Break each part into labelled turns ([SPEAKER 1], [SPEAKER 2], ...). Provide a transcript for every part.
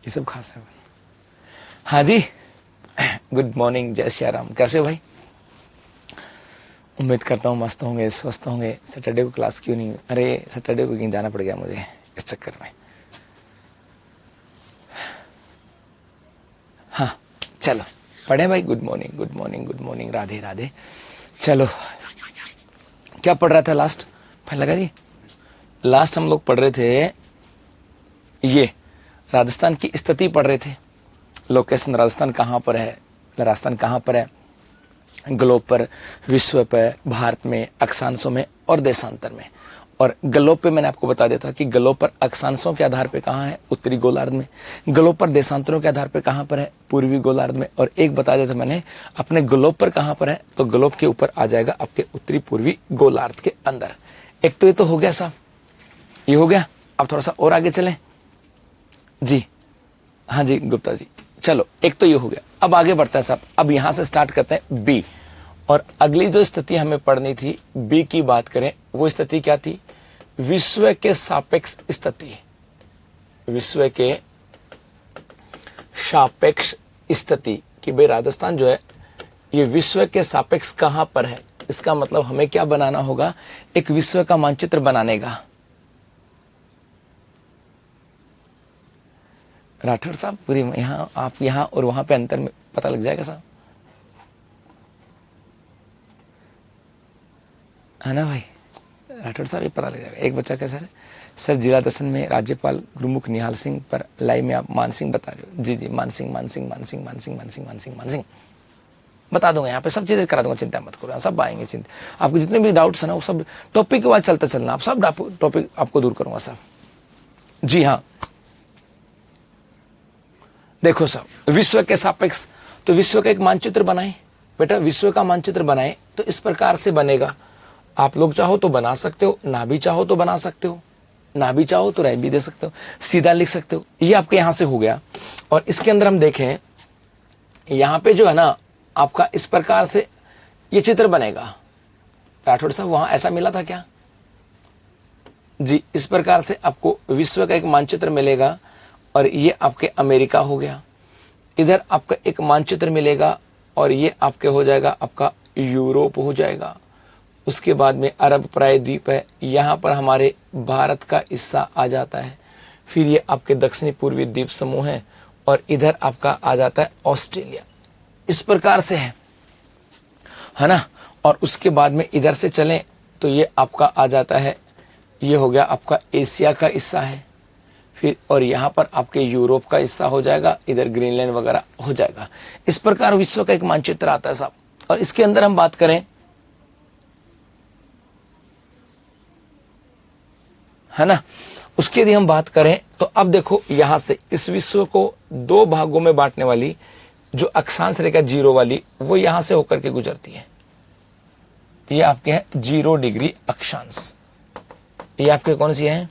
[SPEAKER 1] ये सब खास है। हाँ जी, गुड मॉर्निंग, जय श्री राम। कैसे हो भाई? उम्मीद करता हूँ मस्त होंगे, स्वस्थ होंगे। सैटरडे को क्लास क्यों नहीं? अरे सैटरडे को कहीं जाना पड़ गया मुझे इस चक्कर में। हाँ चलो पढ़े भाई। Good morning, good morning, good morning, Radhe Radhe. चलो क्या पढ़ रहा था लास्ट? फाइन लगा जी। लास्ट हम लोग पढ़ रहे थे ये राजस्थान की स्थिति पढ़ रहे थे। लोकेशन राजस्थान कहाँ पर है, राजस्थान कहाँ पर है ग्लोब पर, विश्व पर, भारत में, अक्षांशों में और देशांतर में। और ग्लोब पे मैंने आपको बता दिया था कि ग्लोब पर अक्षांशों के आधार पे कहाँ है, उत्तरी गोलार्ध में। ग्लोब पर देशांतरों के आधार पे कहाँ पर है, पूर्वी गोलार्ध में। और एक बता दिया था मैंने अपने ग्लोब पर कहाँ पर है, तो ग्लोब के ऊपर आ जाएगा आपके उत्तरी पूर्वी गोलार्ध के अंदर। एक तो ये तो हो गया साहब, ये हो गया। अब थोड़ा सा और आगे चलें जी। हाँ जी गुप्ता जी, चलो एक तो ये हो गया। अब आगे बढ़ता है साहब। अब यहां से स्टार्ट करते हैं बी। और अगली जो स्थिति हमें पढ़नी थी बी की बात करें, वो स्थिति क्या थी? विश्व के सापेक्ष स्थिति। विश्व के सापेक्ष स्थिति कि भाई राजस्थान जो है ये विश्व के सापेक्ष कहां पर है। इसका मतलब हमें क्या बनाना होगा? एक विश्व का मानचित्र बनाने का। राठौर साहब पूरी यहाँ आप यहाँ और वहां पे अंतर में पता लग जाएगा साहब, है ना भाई? राठौर साहब ये पता लग जाएगा। एक बच्चा कैसा है सर? जिला दर्शन में राज्यपाल गुरुमुख निहाल सिंह पर लाइव में आप मान सिंह बता रहे हो। जी जी, मान सिंह, मान सिंह, मान सिंह, मान सिंह, मान सिंह, मान सिंह, मान सिंह बता दूंगा। यहाँ पे सब चीजें करा दूंगा, चिंता मत करो, सब आएंगे। चिंता आपको जितने भी डाउट्स है ना वो सब टॉपिक के बाद चलता चलना, आप सब टॉपिक आपको दूर करूंगा सब। जी हाँ, देखो साहब विश्व के सापेक्ष, तो विश्व का एक मानचित्र बनाए बेटा। विश्व का मानचित्र बनाए तो इस प्रकार से बनेगा। आप लोग चाहो तो बना सकते हो, ना भी चाहो तो बना सकते हो, ना भी चाहो तो रह भी दे सकते हो, सीधा लिख सकते हो। ये आपके यहां से हो गया। और इसके अंदर हम देखें यहां पे जो है ना आपका इस प्रकार से ये चित्र बनेगा। राठौड़ साहब वहां ऐसा मिला था क्या? जी, इस प्रकार से आपको विश्व का एक मानचित्र मिलेगा। और ये आपके अमेरिका हो गया। इधर आपका एक मानचित्र मिलेगा और ये आपके हो जाएगा आपका यूरोप हो जाएगा। उसके बाद में अरब प्रायद्वीप है, यहाँ पर हमारे भारत का हिस्सा आ जाता है। फिर ये आपके दक्षिणी पूर्वी द्वीप समूह है और इधर आपका आ जाता है ऑस्ट्रेलिया। इस प्रकार से है ना। और उसके बाद में इधर से चलें तो ये आपका आ जाता है, ये हो गया आपका एशिया का हिस्सा है। फिर और यहाँ पर आपके यूरोप का हिस्सा हो जाएगा, इधर ग्रीनलैंड वगैरह हो जाएगा। इस प्रकार विश्व का एक मानचित्र आता है साहब। और इसके अंदर हम बात करें, है ना, उसके यदि हम बात करें तो अब देखो यहां से इस विश्व को दो भागों में बांटने वाली जो अक्षांश रेखा जीरो वाली, वो यहां से होकर के गुजरती है। ये आपके है 0 डिग्री अक्षांश। ये आपके कौन सी है?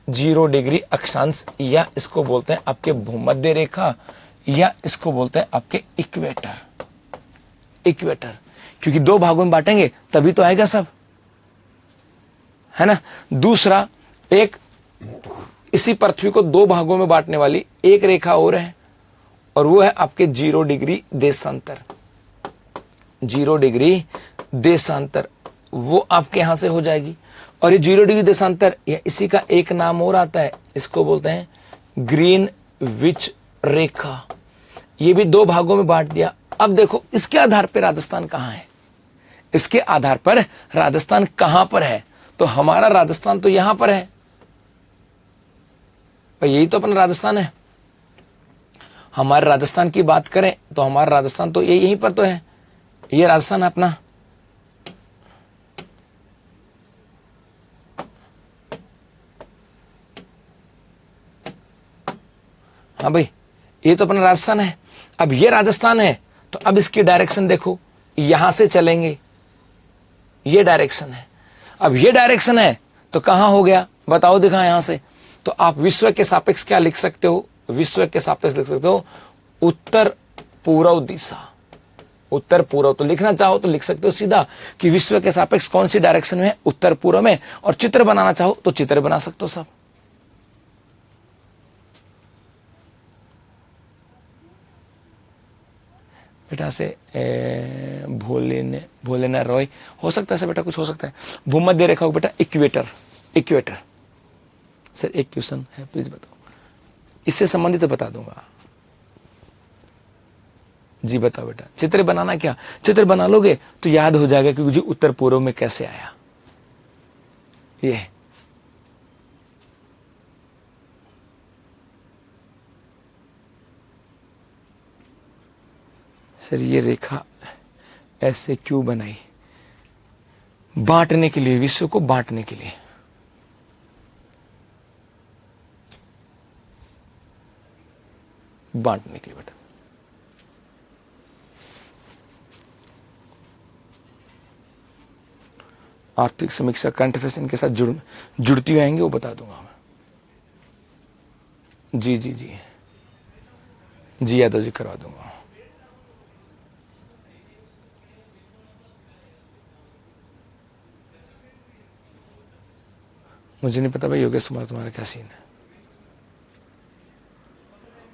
[SPEAKER 1] 0 डिग्री अक्षांश, या इसको बोलते हैं आपके भूमध्य रेखा, या इसको बोलते हैं आपके इक्वेटर। इक्वेटर क्योंकि दो भागों में बांटेंगे तभी तो आएगा सब, है ना। दूसरा, एक इसी पृथ्वी को दो भागों में बांटने वाली एक रेखा और है, और वो है आपके 0 डिग्री देशांतर। 0 डिग्री देशांतर वो आपके यहां से हो जाएगी। और ये 0 डिग्री देशांतर, या इसी का एक नाम और आता है, इसको बोलते हैं ग्रीनविच रेखा। ये भी दो भागों में बांट दिया। अब देखो इसके आधार पर राजस्थान कहां है, इसके आधार पर राजस्थान कहां पर है। तो हमारा राजस्थान तो यहां पर है, यही तो अपना राजस्थान है। हमारे राजस्थान की बात करें तो हमारा राजस्थान तो यहीं पर तो है, ये राजस्थान है अपना। हाँ भाई, ये तो अपना राजस्थान है। अब ये राजस्थान है तो अब इसकी डायरेक्शन देखो, यहां से चलेंगे, ये डायरेक्शन है। अब ये डायरेक्शन है तो कहां हो गया बताओ, दिखा यहां से। तो आप विश्व के सापेक्ष क्या लिख सकते हो? विश्व के सापेक्ष लिख सकते हो उत्तर पूर्व दिशा। उत्तर पूर्व तो लिखना चाहो तो लिख सकते हो सीधा कि विश्व के सापेक्ष कौन सी डायरेक्शन में है, उत्तर पूर्व में। और चित्र बनाना चाहो तो चित्र बना सकते हो सब, बेटा से भोलेना रॉय हो सकता है सर बेटा, कुछ हो सकता है। भूमध्य रेखा को बेटा इक्वेटर, इक्वेटर। सर एक क्वेश्चन है प्लीज बताओ, इससे संबंधित बता दूंगा जी। बताओ बेटा, चित्र बनाना क्या, चित्र बना लोगे तो याद हो जाएगा कि जी उत्तर पूर्व में कैसे आया ये। सर ये रेखा ऐसे क्यों बनाई? बांटने के लिए, विश्व को बांटने के लिए। बांटने के लिए बेटा। आर्थिक समीक्षा करंट अफेयर्स इनके साथ जुड़ती आएंगे, वो बता दूंगा मैं। जी जी जी जी यादव जी करवा दूंगा। मुझे नहीं पता भाई योगेश कुमार तुम्हारा क्या सीन है।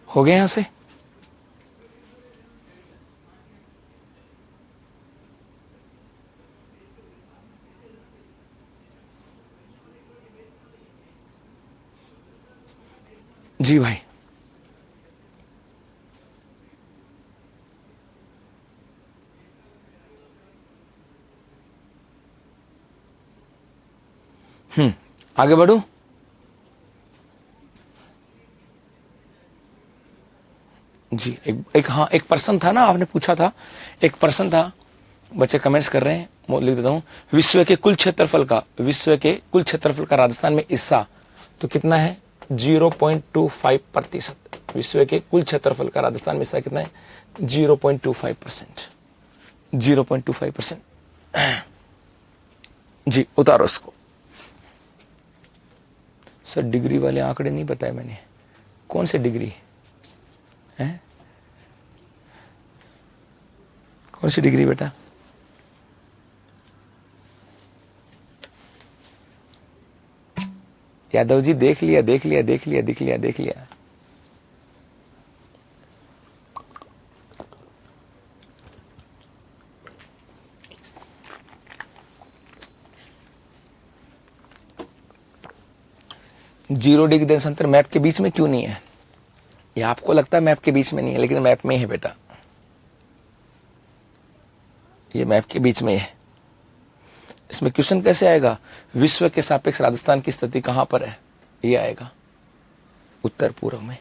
[SPEAKER 1] हो गए यहां से? जी भाई। आगे बढ़ू। जी हाँ, एक पर्सन था ना, आपने पूछा था, एक पर्सन था, बच्चे कमेंट्स कर रहे हैं, मैं लिख देता हूं। विश्व के कुल क्षेत्रफल का, विश्व के कुल क्षेत्रफल का राजस्थान में हिस्सा तो कितना है? 0.25%। विश्व के कुल क्षेत्रफल का राजस्थान में हिस्सा कितना है? 0.25%। 0.25%। जी उतारो इसको। सर डिग्री वाले आंकड़े नहीं बताए मैंने, कौन से डिग्री है? कौन सी डिग्री बेटा? यादव जी देख लिया, देख लिया, देख लिया, देख लिया, देख लिया। जीरो डिग्री देशांतर मैप के बीच में क्यों नहीं है? ये आपको लगता है मैप के बीच में नहीं है, लेकिन मैप में है बेटा, ये मैप के बीच में है। इसमें क्वेश्चन कैसे आएगा? विश्व के सापेक्ष राजस्थान की स्थिति कहां पर है? ये आएगा उत्तर पूर्व में।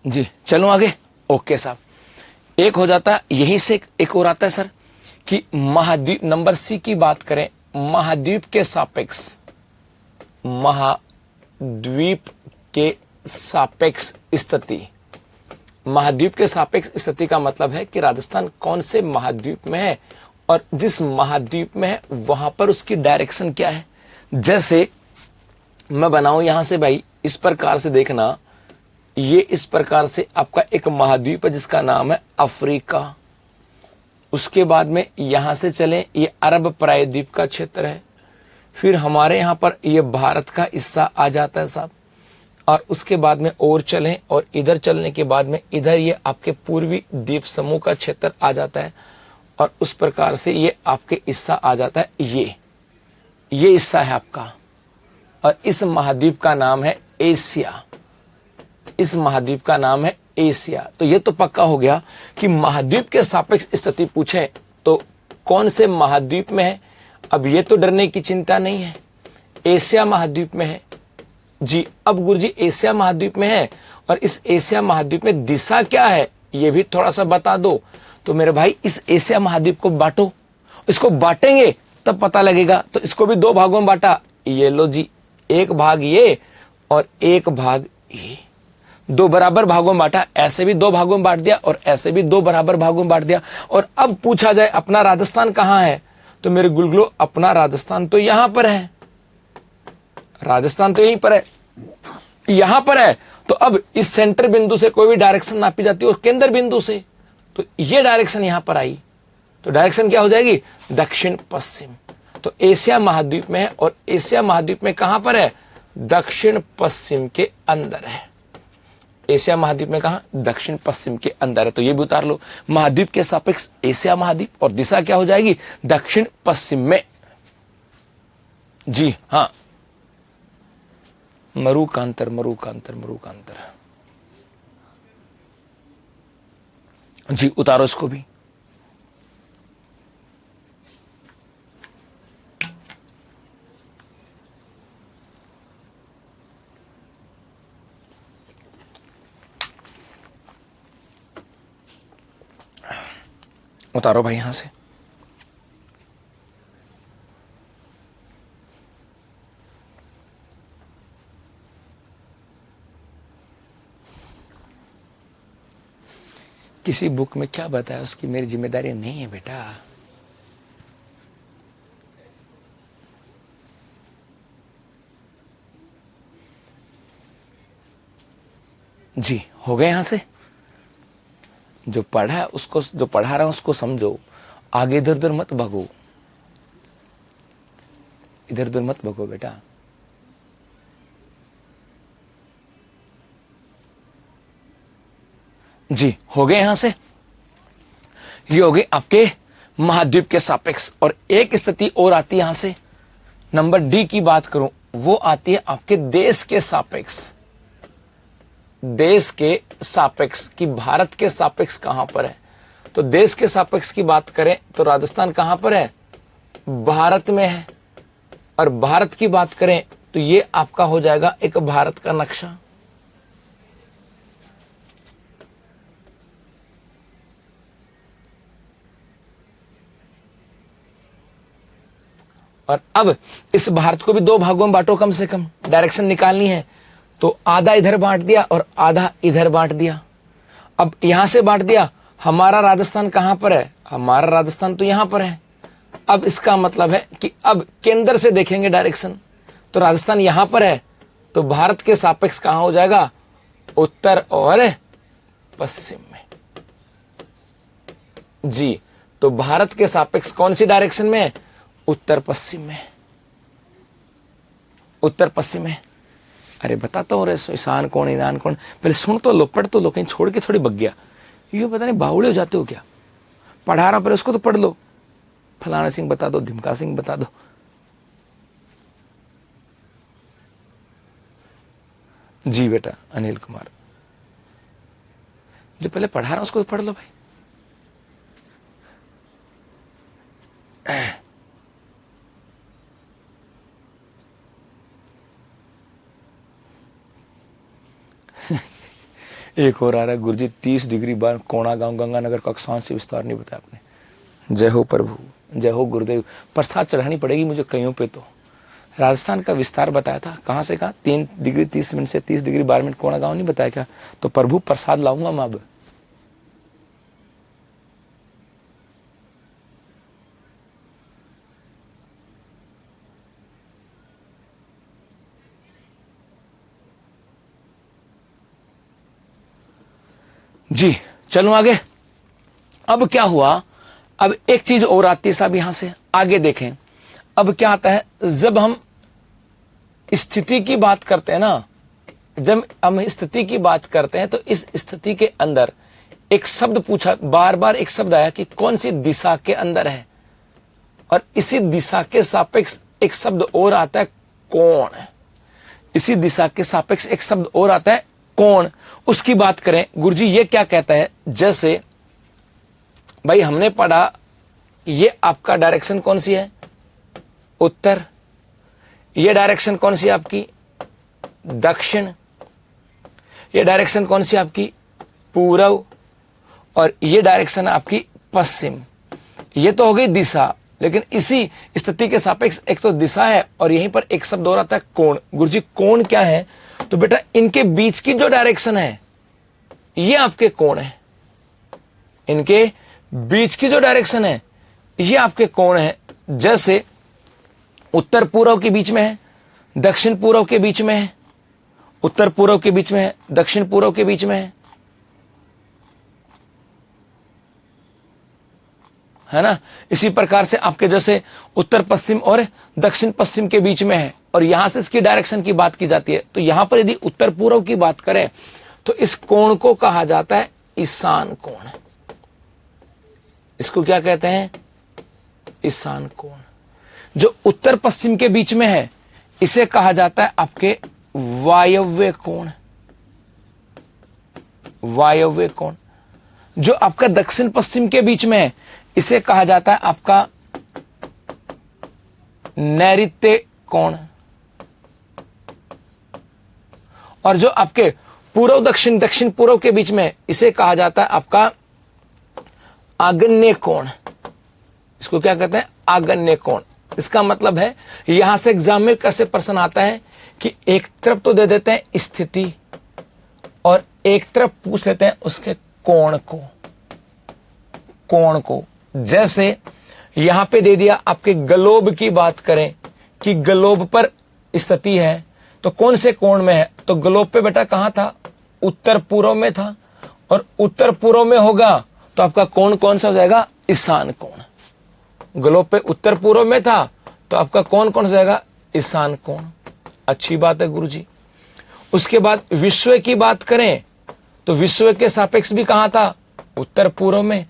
[SPEAKER 1] जी चलो आगे। ओके साहब, एक हो जाता है, यहीं से एक और आता है सर कि महाद्वीप, नंबर सी की बात करें, महाद्वीप के सापेक्ष, महाद्वीप के सापेक्ष स्थिति। महाद्वीप के सापेक्ष स्थिति का मतलब है कि राजस्थान कौन से महाद्वीप में है और जिस महाद्वीप में है वहां पर उसकी डायरेक्शन क्या है। जैसे मैं बनाऊं यहां से भाई, इस प्रकार से देखना, ये इस प्रकार से आपका एक महाद्वीप है जिसका नाम है अफ्रीका। उसके बाद में यहां से चलें, ये अरब प्रायद्वीप का क्षेत्र है। फिर हमारे यहां पर ये भारत का हिस्सा आ जाता है साहब, और उसके बाद में और चलें, और इधर चलने के बाद में इधर ये आपके पूर्वी द्वीप समूह का क्षेत्र आ जाता है, और उस प्रकार से ये आपके हिस्सा आ जाता है। ये हिस्सा है आपका, और इस महाद्वीप का नाम है एशिया। इस महाद्वीप का नाम है एशिया। तो ये तो पक्का हो गया कि महाद्वीप के सापेक्ष स्थिति पूछें तो कौन से महाद्वीप में है। अब ये तो डरने की चिंता नहीं है, एशिया महाद्वीप में है जी। अब गुरुजी एशिया महाद्वीप में है, और इस एशिया महाद्वीप में दिशा क्या है ये भी थोड़ा सा बता दो। तो मेरे भाई इस एशिया महाद्वीप को बांटो, इसको बांटेंगे तब पता लगेगा। तो इसको भी दो भागों में बांटा, ये लो जी, एक भाग ये और एक भाग ये, दो बराबर भागों में बांटा। ऐसे भी दो भागों में बांट दिया और ऐसे भी दो बराबर भागों में बांट दिया। और अब पूछा जाए अपना राजस्थान कहां है, तो मेरे गुलगुलो अपना राजस्थान तो यहां पर है, राजस्थान तो यहीं पर है, यहां पर है। तो अब इस सेंटर बिंदु से कोई भी डायरेक्शन नापी जाती है, और केंद्र बिंदु से, तो ये डायरेक्शन यहां पर आई, तो डायरेक्शन क्या हो जाएगी? दक्षिण पश्चिम। तो एशिया महाद्वीप में है, और एशिया महाद्वीप में कहां पर है? दक्षिण पश्चिम के अंदर है। एशिया महाद्वीप में कहा? दक्षिण पश्चिम के अंदर है। तो ये भी उतार लो, महाद्वीप के सापेक्ष एशिया महाद्वीप, और दिशा क्या हो जाएगी? दक्षिण पश्चिम में। जी हाँ, मरुकांतर मरुकांतर मरुकांतर। जी उतारो इसको भी। उतारो भाई यहां से। किसी बुक में क्या बताया उसकी मेरी जिम्मेदारी नहीं है बेटा। जी हो गए यहां से। जो पढ़ा है उसको, जो पढ़ा रहा है उसको समझो, आगे इधर उधर मत भागो, इधर उधर मत भागो बेटा। जी हो गए यहां से। ये हो गए आपके महाद्वीप के सापेक्ष। और एक स्थिति और आती है यहां से, नंबर डी की बात करूं, वो आती है आपके देश के सापेक्ष। देश के सापेक्ष की, भारत के सापेक्ष कहां पर है? तो देश के सापेक्ष की बात करें तो राजस्थान कहां पर है? भारत में है। और भारत की बात करें तो ये आपका हो जाएगा एक भारत का नक्शा। और अब इस भारत को भी दो भागों में बांटो, कम से कम डायरेक्शन निकालनी है। तो आधा इधर बांट दिया और आधा इधर बांट दिया। अब यहां से बांट दिया, हमारा राजस्थान कहां पर है? हमारा राजस्थान तो यहां पर है। अब इसका मतलब है कि अब केंद्र से देखेंगे डायरेक्शन, तो राजस्थान यहां पर है, तो भारत के सापेक्ष कहां हो जाएगा? उत्तर और पश्चिम में। जी, तो भारत के सापेक्ष कौन सी डायरेक्शन में? उत्तर पश्चिम में। उत्तर पश्चिम में। अरे बताता हूं रे, ईशान कौन ईरान कौन, पहले सुन तो लो, पढ़ तो लो, कहीं छोड़ के थोड़ी बग गया। ये पता नहीं बावड़े हो जाते हो क्या? पढ़ा रहा पर उसको तो पढ़ लो। फलाना सिंह बता दो, ढिमका सिंह बता दो। जी बेटा अनिल कुमार, जो पहले पढ़ा रहा उसको तो पढ़ लो भाई। एक और आ रहा है, गुरुजी 30 डिग्री बार कोणा गांव गंगानगर का अक्षांश से विस्तार नहीं बताया आपने। जय हो प्रभु, जय हो गुरुदेव। प्रसाद चढ़ानी पड़ेगी मुझे कईयों पे। तो राजस्थान का विस्तार बताया था, कहां से कहा? 3 डिग्री 30 मिनट से 30 डिग्री 12 मिनट कोणा गांव नहीं बताया क्या? तो प्रभु प्रसाद लाऊंगा मैं अब। जी चलो आगे। अब क्या हुआ? अब एक चीज और आती है साहब, यहां से आगे देखें। अब क्या आता है, जब हम स्थिति की बात करते हैं ना, जब हम स्थिति की बात करते हैं तो इस स्थिति के अंदर एक शब्द पूछा, बार बार एक शब्द आया कि कौन सी दिशा के अंदर है। और इसी दिशा के सापेक्ष एक शब्द और आता है, कोण। इसी दिशा के सापेक्ष एक शब्द और आता है, कोण। उसकी बात करें, गुरुजी ये क्या कहता है? जैसे भाई हमने पढ़ा, ये आपका डायरेक्शन कौन सी है? उत्तर। ये डायरेक्शन कौन सी है आपकी? दक्षिण। ये डायरेक्शन कौन सी आपकी? पूर्व। और ये डायरेक्शन है आपकी पश्चिम। ये तो हो गई दिशा, लेकिन इसी स्थिति के सापेक्ष एक तो दिशा है और यहीं पर एक शब्द और आता है, कोण। गुरुजी कोण क्या है? तो बेटा इनके बीच की जो डायरेक्शन है ये आपके कोण है। इनके बीच की जो डायरेक्शन है ये आपके कोण है। जैसे उत्तर पूर्व के बीच में है, दक्षिण पूर्व के बीच में है, उत्तर पूर्व के बीच में है, दक्षिण पूर्व के बीच में है। है ना। इसी प्रकार से आपके जैसे उत्तर पश्चिम और दक्षिण पश्चिम के बीच में है, और यहां से इसकी डायरेक्शन की बात की जाती है। तो यहां पर यदि उत्तर पूर्व की बात करें तो इस कोण को कहा जाता है ईशान कोण। इसको क्या कहते हैं? ईशान कोण। जो उत्तर पश्चिम के बीच में है इसे कहा जाता है आपके वायव्य कोण। वायव्य कोण। जो आपका दक्षिण पश्चिम के बीच में है इसे कहा जाता है आपका नैऋत्य कोण। और जो आपके पूर्व दक्षिण दक्षिण पूर्व के बीच में इसे कहा जाता है आपका आग्नेय कोण। इसको क्या कहते हैं? आग्नेय कोण। इसका मतलब है यहां से एग्जाम में कैसे प्रश्न आता है कि एक तरफ तो दे देते हैं स्थिति और एक तरफ पूछ लेते हैं उसके कोण को। कोण को जैसे यहां पे दे दिया आपके ग्लोब की बात करें कि ग्लोब पर स्थिति है तो कौन से कोण में है? तो ग्लोब पे बेटा कहां था? उत्तर पूर्व में था, और उत्तर पूर्व में होगा तो आपका कोण कौन सा हो जाएगा? ईशान कोण। ग्लोब पे उत्तर पूर्व में था तो आपका कोण कौन सा जाएगा? ईशान कोण। अच्छी बात है गुरुजी। उसके बाद विश्व की बात करें तो विश्व के सापेक्ष भी कहां था? उत्तर पूर्व में।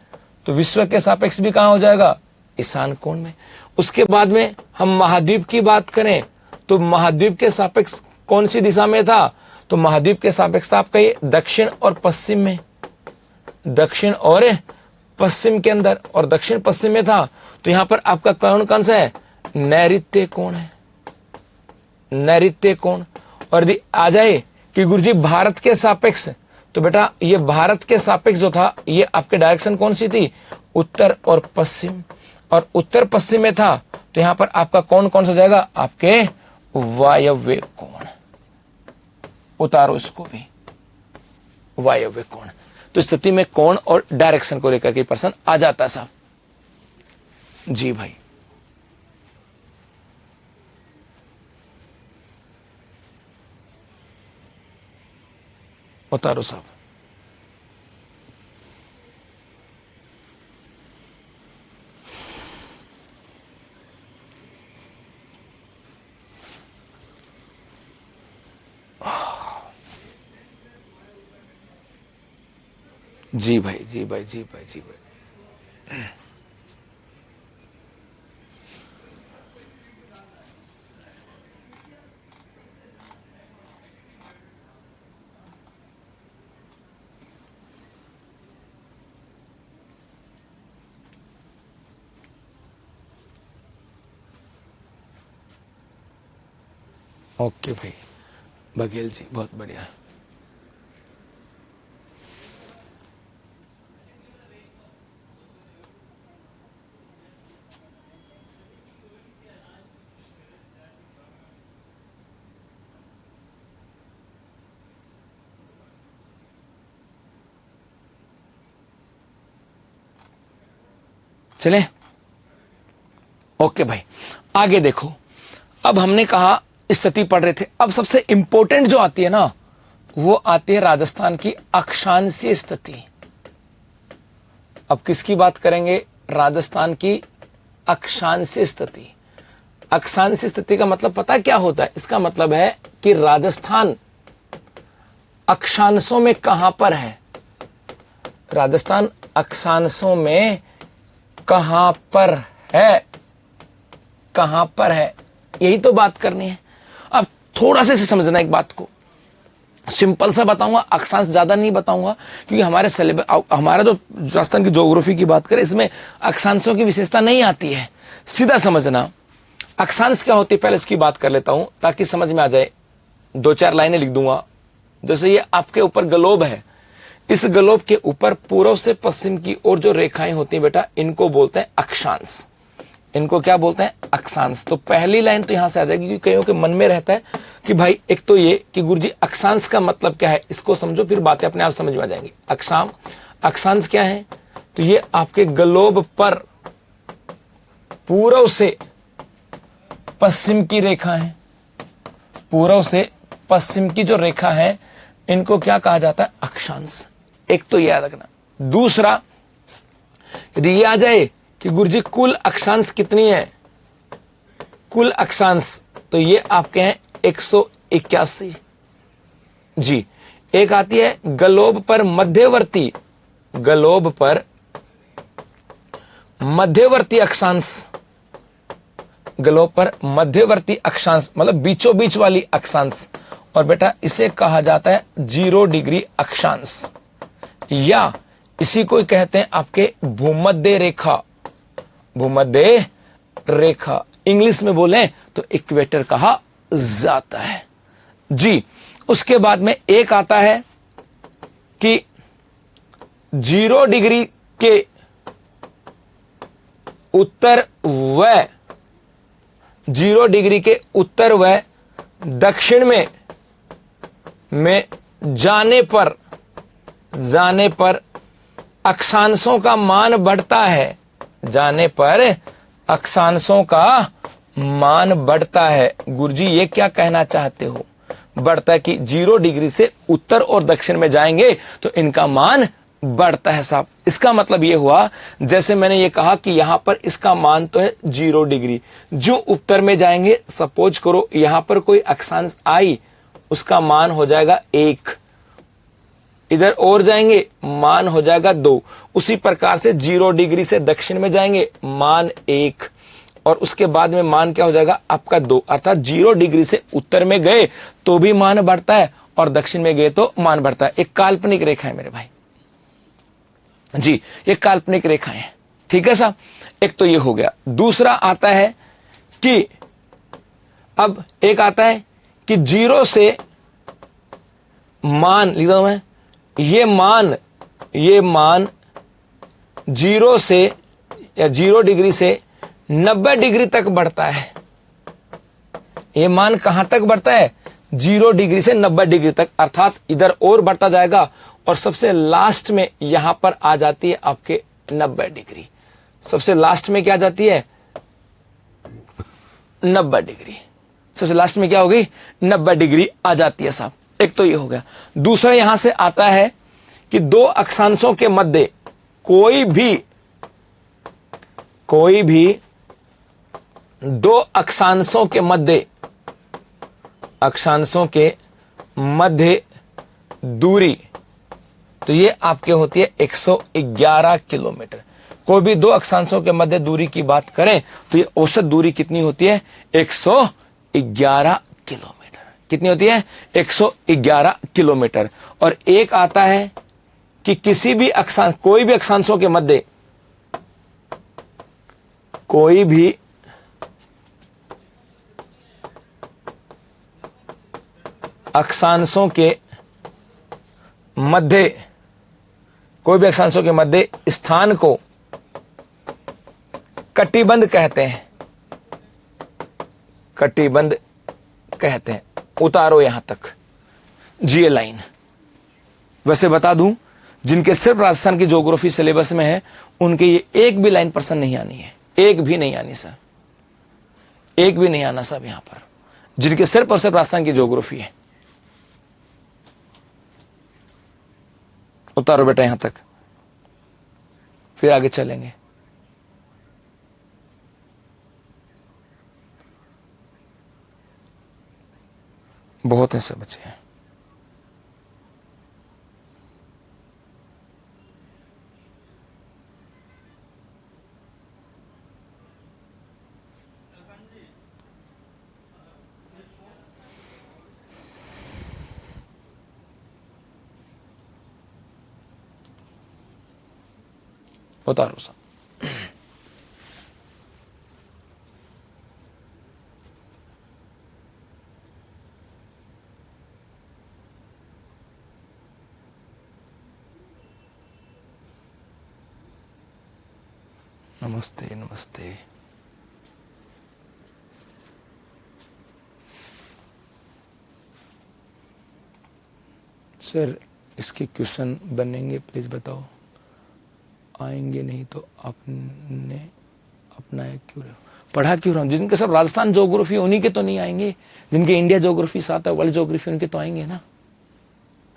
[SPEAKER 1] तो विश्व के सापेक्ष भी कहां हो जाएगा? ईशान कोण में। उसके बाद में हम महाद्वीप की बात करें तो महाद्वीप के सापेक्ष कौन सी दिशा में था? तो महाद्वीप के सापेक्ष आपका ये दक्षिण और पश्चिम में। दक्षिण और पश्चिम के अंदर, और दक्षिण पश्चिम में था तो यहां पर आपका कोण कौन सा है? नैऋत्य कोण है। नैऋत्य कोण। और यदि आ जाए कि गुरुजी भारत के सापेक्ष, तो बेटा ये भारत के सापेक्ष जो था ये आपके डायरेक्शन कौन सी थी? उत्तर और पश्चिम। और उत्तर पश्चिम में था तो यहां पर आपका कोण कौन सा जाएगा? आपके वायव्य कोण। उतारो इसको भी, वायव्य कोण। तो स्थिति में कोण और डायरेक्शन को लेकर के प्रश्न आ जाता है साहब। जी भाई। उतारो साहब। जी भाई, जी भाई, जी भाई, जी भाई। ओके भाई बघेल जी, बहुत बढ़िया। चले ओके भाई, आगे देखो। अब हमने कहा स्थिति पढ़ रहे थे, अब सबसे इंपॉर्टेंट जो आती है ना वो आती है राजस्थान की अक्षांशीय स्थिति। अब किसकी बात करेंगे? राजस्थान की अक्षांशीय स्थिति। अक्षांशीय स्थिति का मतलब पता क्या होता है? इसका मतलब है कि राजस्थान अक्षांशों में कहां पर है? राजस्थान अक्षांशों में कहां पर है? कहां पर है, यही तो बात करनी है। अब थोड़ा सा समझना एक बात को, सिंपल सा बताऊंगा, अक्षांश ज्यादा नहीं बताऊंगा क्योंकि हमारे सिलेबस, हमारा जो राजस्थान की ज्योग्राफी की बात करें इसमें अक्षांशों की विशेषता नहीं आती है। सीधा समझना अक्षांश क्या होती है, पहले इसकी बात कर लेता हूं ताकि समझ में आ जाए। 2-4 लाइनें लिख दूंगा। जैसे ये आपके ऊपर ग्लोब है, इस ग्लोब के ऊपर पूर्व से पश्चिम की ओर जो रेखाएं होती हैं बेटा, इनको बोलते हैं अक्षांश। इनको क्या बोलते हैं? अक्षांश। तो पहली लाइन तो यहां से आ जाएगी क्योंकि कईयों के मन में रहता है कि भाई एक तो ये कि गुरुजी अक्षांश का मतलब क्या है, इसको समझो फिर बातें अपने आप समझ में आ जाएंगी। अक्षांश क्या है? तो ये आपके ग्लोब पर पूर्व से पश्चिम की रेखा है। पूर्व से पश्चिम की जो रेखा है इनको क्या कहा जाता है? अक्षांश। एक तो याद रखना। दूसरा, यदि ये आ जाए कि गुरुजी कुल अक्षांश कितनी है, कुल अक्षांश तो ये आपके हैं 181 जी। एक आती है गलोब पर मध्यवर्ती, गलोब पर मध्यवर्ती अक्षांश, गलोब पर मध्यवर्ती अक्षांश मतलब बीचों बीच वाली अक्षांश, और बेटा इसे कहा जाता है 0 डिग्री अक्षांश, या इसी को कहते हैं आपके भूमध्य रेखा, भूमध्य रेखा इंग्लिश में बोलें तो इक्वेटर कहा जाता है जी। उसके बाद में एक आता है कि 0 डिग्री के उत्तर व 0 डिग्री के उत्तर व दक्षिण में जाने पर अक्षांशों का मान बढ़ता है, जाने पर अक्षांशों का मान बढ़ता है। गुरुजी ये क्या कहना चाहते हो, बढ़ता है कि 0 डिग्री से उत्तर और दक्षिण में जाएंगे तो इनका मान बढ़ता है साहब। इसका मतलब ये हुआ, जैसे मैंने ये कहा कि यहां पर इसका मान तो है 0 डिग्री, जो उत्तर में जाएंगे सपोज करो यहां पर कोई अक्षांश आई, उसका मान हो जाएगा 1, इधर और जाएंगे मान हो जाएगा 2, उसी प्रकार से 0 डिग्री से दक्षिण में जाएंगे मान 1, और उसके बाद में मान क्या हो जाएगा आपका 2, अर्थात 0 डिग्री से उत्तर में गए तो भी मान बढ़ता है और दक्षिण में गए तो मान बढ़ता है। एक काल्पनिक रेखा है मेरे भाई जी, ये काल्पनिक रेखा है, ठीक है साहब। एक तो ये हो गया। दूसरा आता है कि अब एक आता है कि 0 से मान लिखता हूं मैं, ये मान 0 से या 0 डिग्री से 90 डिग्री तक बढ़ता है। ये मान कहां तक बढ़ता है, 0 डिग्री से 90 डिग्री तक, अर्थात इधर और बढ़ता जाएगा और सबसे लास्ट में यहां पर आ जाती है आपके 90 डिग्री। सबसे लास्ट में क्या आ जाती है 90 डिग्री, सबसे लास्ट में क्या हो गई 90 डिग्री आ जाती है साहब। एक तो ये हो गया। दूसरा यहां से आता है कि 2 अक्षांशों के मध्य कोई भी 2 अक्षांशों के मध्य दूरी, तो ये आपके होती है 111 किलोमीटर। कोई भी 2 अक्षांशों के मध्य दूरी की बात करें तो ये औसत दूरी कितनी होती है 111 किलोमीटर। कितनी होती है 111 किलोमीटर। और एक आता है कि किसी भी अक्षांश, कोई भी अक्षांशों के मध्य, कोई भी अक्षांशों के मध्य, कोई भी अक्षांशों के मध्य स्थान को कटिबंध कहते हैं, कटिबंध कहते हैं। उतारो यहां तक जी ये लाइन। वैसे बता दूं, जिनके सिर्फ राजस्थान की ज्योग्राफी सिलेबस में है उनके ये एक भी लाइन पर्सन नहीं आनी है, एक भी नहीं आनी सर, एक भी नहीं आना सब यहां पर, जिनके सिर्फ और सिर्फ राजस्थान की ज्योग्राफी है। उतारो बेटा यहां तक, फिर आगे चलेंगे। बहुत ऐसे बच्चे हैं। उतारो सब। नमस्ते नमस्ते। सर इसके क्वेश्चन बनेंगे प्लीज बताओ। आएंगे नहीं तो आपने अपनाया क्यों रहे हो, पढ़ा क्यों रहा हूं। जिनके सब राजस्थान ज्योग्राफी उन्हीं के तो नहीं आएंगे, जिनके इंडिया ज्योग्राफी साथ है, वर्ल्ड ज्योग्राफी उनके तो आएंगे ना।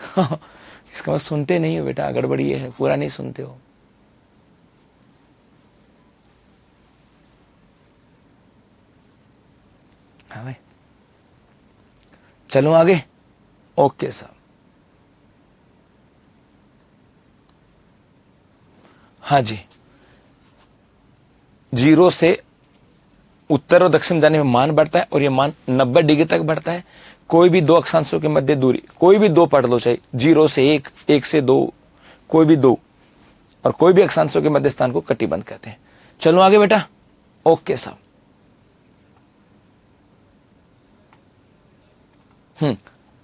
[SPEAKER 1] इसका मतलब सुनते नहीं हो बेटा, गड़बड़ी ये है, पूरा नहीं सुनते हो। चलो आगे। ओके साहब, हाँ जी, 0 से उत्तर और दक्षिण जाने में मान बढ़ता है और ये मान 90 डिग्री तक बढ़ता है। कोई भी दो अक्षांशों के मध्य दूरी, कोई भी दो पढ़ लो, चाहे 0 से 1, 1 से 2, कोई भी दो, और कोई भी अक्षांशों के मध्य स्थान को कटिबंध कहते हैं। चलो आगे बेटा। ओके साहब,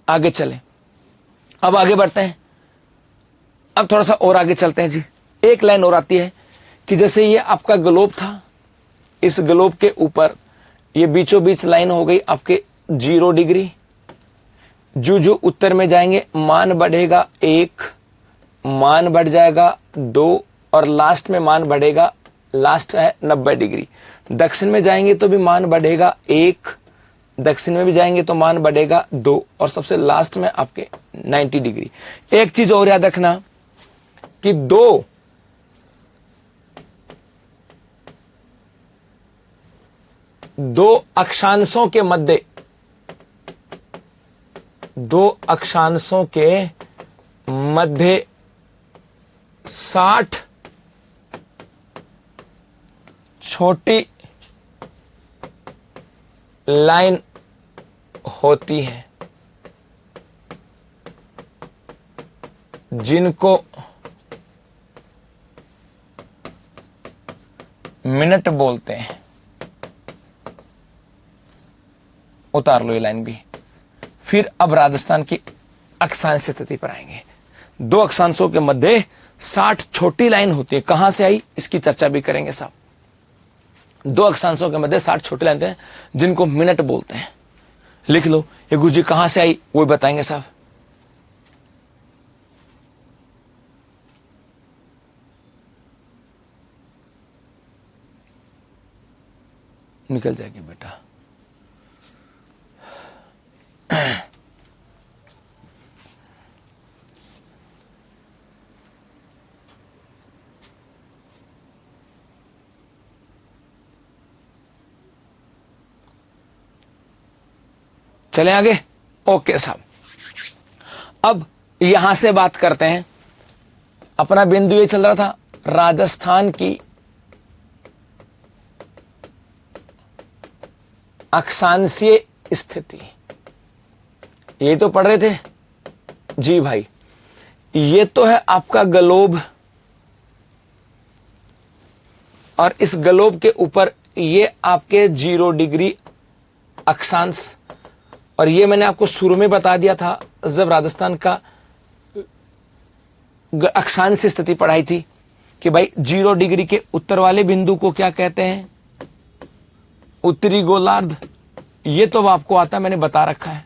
[SPEAKER 1] आगे चलें। अब आगे बढ़ते हैं। अब थोड़ा सा और आगे चलते हैं जी। एक लाइन और आती है कि जैसे ये आपका ग्लोब था, इस ग्लोब के ऊपर ये बीचों बीच लाइन हो गई आपके 0 डिग्री। जो उत्तर में जाएंगे मान बढ़ेगा 1, मान बढ़ जाएगा 2, और लास्ट में मान बढ़ेगा, लास्ट है 90 डिग्री। दक्षिण में जाएंगे तो भी मान बढ़ेगा 1, दक्षिण में भी जाएंगे तो मान बढ़ेगा 2, और सबसे लास्ट में आपके 90 डिग्री। एक चीज और याद रखना कि दो अक्षांशों के मध्य, दो अक्षांशों के मध्य 60 छोटी लाइन होती है जिनको मिनट बोलते हैं। उतार लो ये लाइन भी। फिर अब राजस्थान की अक्षांश स्थिति पर आएंगे। दो अक्षांशों के मध्य 60 छोटी लाइन होती है। कहां से आई इसकी चर्चा भी करेंगे साहब। दो अक्षांशों के मध्य 60 छोटी लाइन हैं जिनको मिनट बोलते हैं। लिख लो ये गुरुजी कहां से आई वो बताएंगे साहब। निकल जाएगी बेटा। चले आगे। ओके साहब, अब यहां से बात करते हैं। अपना बिंदु ये चल रहा था राजस्थान की अक्षांशीय स्थिति। ये तो पढ़ रहे थे जी भाई। ये तो है आपका ग्लोब, और इस ग्लोब के ऊपर ये आपके 0 डिग्री अक्षांश। और ये मैंने आपको शुरू में बता दिया था जब राजस्थान का अक्षांश स्थिति पढ़ाई थी कि भाई 0 डिग्री के उत्तर वाले बिंदु को क्या कहते हैं, उत्तरी गोलार्ध। ये तो आपको आता मैंने बता रखा है।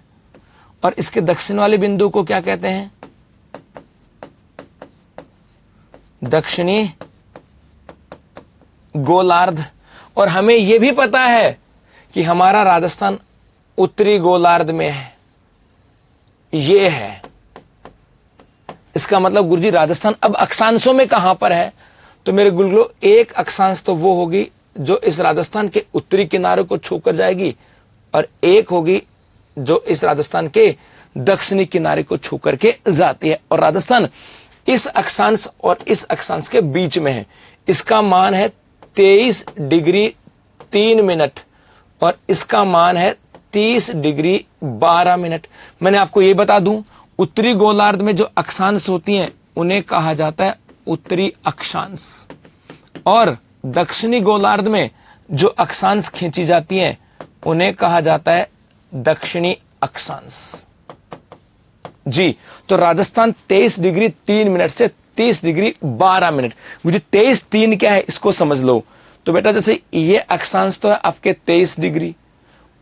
[SPEAKER 1] और इसके दक्षिण वाले बिंदु को क्या कहते हैं, दक्षिणी गोलार्ध। और हमें यह भी पता है कि हमारा राजस्थान उत्तरी गोलार्ध में है। ये है इसका मतलब गुरुजी राजस्थान अब अक्षांशों में कहां पर है। तो मेरे गुरुलो एक अक्षांश तो वो होगी जो इस राजस्थान के उत्तरी किनारे को छूकर जाएगी, और एक होगी जो इस राजस्थान के दक्षिणी किनारे को छू करके जाती है। और राजस्थान इस अक्षांश और इस अक्षांश के बीच में है। इसका मान है 23 डिग्री 3 मिनट और इसका मान है 30 डिग्री 12 मिनट। मैंने आपको यह बता दूं, उत्तरी गोलार्ध में जो अक्षांश होती हैं उन्हें कहा जाता है उत्तरी अक्षांश, और दक्षिणी गोलार्ध में जो अक्षांश खींची जाती हैं उन्हें कहा जाता है दक्षिणी अक्षांश जी। तो राजस्थान 23 डिग्री 3 मिनट से 30 डिग्री 12 मिनट। मुझे 23 3 क्या है इसको समझ लो। तो बेटा जैसे ये अक्षांश तो है आपके 23 डिग्री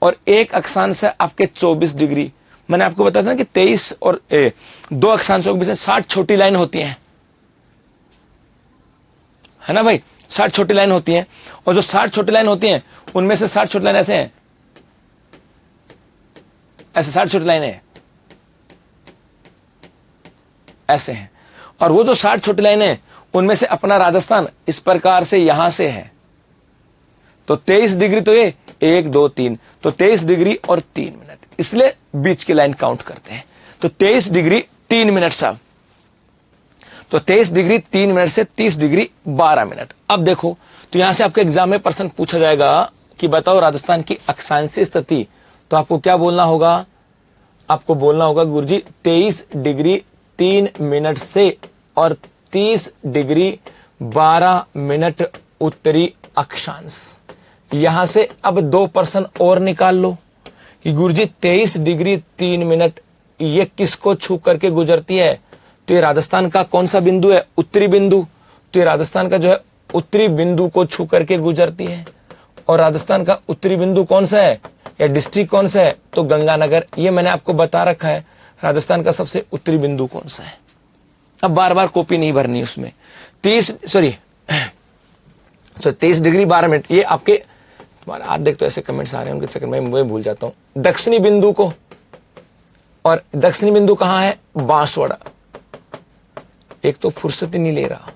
[SPEAKER 1] और एक अक्षांश है आपके 24 डिग्री। मैंने आपको बताया था ना कि 23 और दो अक्षांशों के बीच में 60 छोटी लाइन होती हैं, है ना भाई। 60 छोटी लाइन होती हैं, और जो 60 छोटी लाइन होती हैं उनमें से 60 छोटी लाइन ऐसे हैं, ऐसे 60 छोटी लाइन है ऐसे हैं। और वो जो 60 छोटी लाइन है उनमें से अपना राजस्थान इस प्रकार से यहां से है। तो 23 डिग्री तो ये 1 2 3, तो 23 डिग्री और 3 मिनट। इसलिए बीच की लाइन काउंट करते हैं। तो 23 डिग्री 3 मिनट साहब, तो 23 डिग्री 3 मिनट से 30 डिग्री 12 मिनट। अब देखो, तो यहां से आपके एग्जाम में प्रश्न पूछा जाएगा कि बताओ राजस्थान की अक्षांशीय स्थिति, तो आपको क्या बोलना होगा? आपको बोलना होगा गुरुजी 23 डिग्री 3 मिनट से और 30 डिग्री 12 मिनट उत्तरी अक्षांश। यहां से अब 2 प्रश्न और निकाल लो कि गुरुजी 23 डिग्री 3 मिनट ये किसको छू करके गुजरती है? तो ये राजस्थान का कौन सा बिंदु है? उत्तरी बिंदु। तो ये राजस्थान का जो है उत्तरी बिंदु को छू करके गुजरती है। और राजस्थान का उत्तरी बिंदु कौन सा है या डिस्ट्रिक्ट कौन सा है? तो गंगानगर। ये मैंने आपको बता रखा है राजस्थान का सबसे उत्तरी बिंदु कौन सा है। अब बार बार कॉपी नहीं भरनी उसमें। 23 डिग्री 12 मिनट ये आपके, तुम्हारे आज देख तो ऐसे कमेंट्स आ रहे हैं उनके चक्कर में मैं भूल जाता हूं। दक्षिणी बिंदु को, और दक्षिणी बिंदु कहां है? बांसवाड़ा। एक तो फुर्सत ही नहीं ले रहा,